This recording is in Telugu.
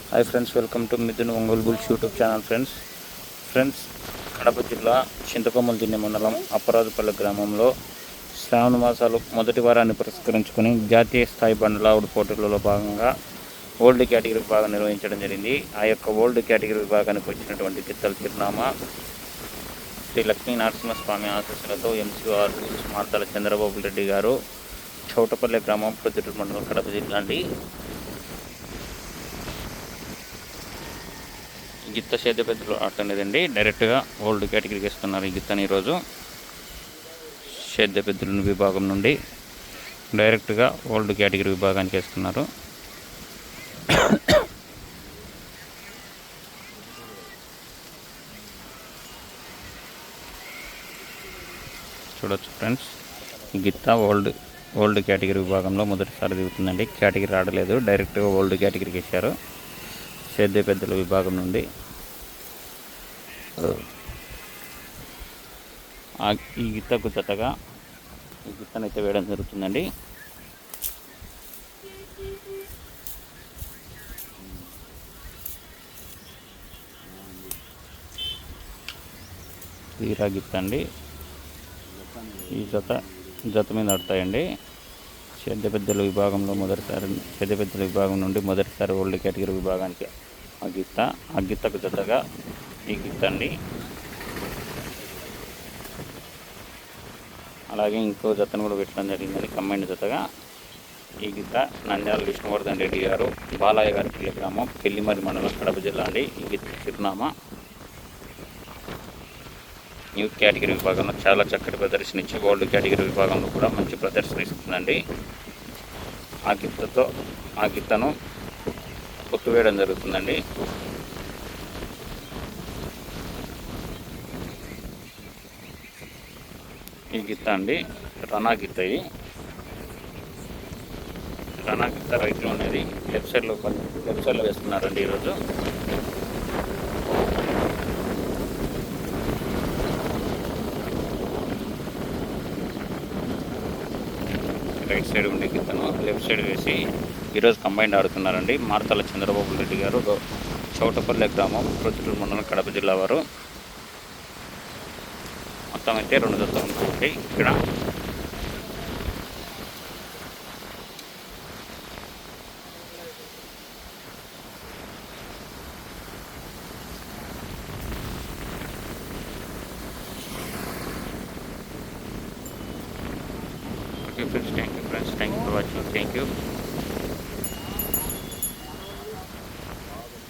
Hi friends, welcome to Mithun Ongole bulls YouTube channel. Friends Kadapa జిల్లా చింతకొమ్మలదిన్నె మండలం అప్పరాజుపల్లి గ్రామంలో శ్రావణ మాసాలు మొదటి వారాన్ని పురస్కరించుకొని జాతీయ స్థాయి బండ్లావుడు పోటీలలో భాగంగా ఓల్డ్ కేటగిరీ విభాగం నిర్వహించడం జరిగింది. ఆ యొక్క ఓల్డ్ కేటగిరీ విభాగానికి వచ్చినటువంటి గిత్తల చిరునామా శ్రీ లక్ష్మీ నరసింహస్వామి ఆశీస్సులతో ఎంసీఆర్ రూల్స్ మార్తల చంద్రబాబు రెడ్డి గారు, చౌటపల్లి గ్రామం, ప్రొద్దుటూరు మండలం, కడప జిల్లా అండి. గిత్త సేద్య పెద్దలు ఆడుతున్నదండి. డైరెక్ట్గా ఓల్డ్ కేటగిరీకి ఇస్తున్నారు ఈ గిత్తని. ఈరోజు సేద్య పెద్దల విభాగం నుండి డైరెక్ట్గా ఓల్డ్ కేటగిరీ విభాగానికి ఇస్తున్నారు. చూడొచ్చు ఫ్రెండ్స్, గిత్త ఓల్డ్ కేటగిరీ విభాగంలో మొదటిసారి దిగుతుందండి. కేటగిరీ ఆడలేదు, డైరెక్ట్గా ఓల్డ్ కేటగిరీకి ఇచ్చారు సేద్య పెద్దల విభాగం నుండి. ఈ గిత్తకు జతగా ఈ గిత్తనైతే వేయడం జరుగుతుందండి. తీరా గిత్త అండి. ఈ జత మీద ఆడతాయండి. సేద్య పెద్దల విభాగంలో సేద్య పెద్దల విభాగం నుండి మొదటిసారి ఓల్డ్ కేటగిరీ విభాగానికి ఆ గిత్తకు జతగా ఈ గిత్త అండి. అలాగే ఇంకో జతను కూడా పెట్టడం జరిగింది కంబైండ్ జతగా. ఈ గిత్త నంద్యాల విష్ణువర్ధన్ రెడ్డి గారు, బాలయ్య గారి పిల్లి గ్రామం, పెళ్లిమరి మండలం, కడప జిల్లా అండి. ఈ గిత్త చిరునామా న్యూ కేటగిరీ విభాగంలో చాలా చక్కటి ప్రదర్శన ఇచ్చి ఓల్డ్ కేటగిరీ విభాగంలో కూడా మంచి ప్రదర్శన ఇస్తుందండి. ఆ గిత్తను పొత్తు వేయడం జరుగుతుందండి. ఈ గిత్త అండి రనా గిత్త. ఇది రనా గిత్త రైతులు అనేది లెఫ్ట్ సైడ్లో వేస్తున్నారండి ఈరోజు. రైట్ సైడ్ ఉండే గిత్తను లెఫ్ట్ సైడ్ వేసి ఈరోజు కంబైండ్ ఆడుతున్నారండి. మార్తల చంద్రబాబు రెడ్డి గారు, చౌటపల్లి గ్రామం, ప్రొద్దుటూరు మండలం, కడప జిల్లా వారు. మొత్తం అయితే 2 జతలు ఉంటాయి ఇక్కడ. Okay friends, thank you for watching. Thank you.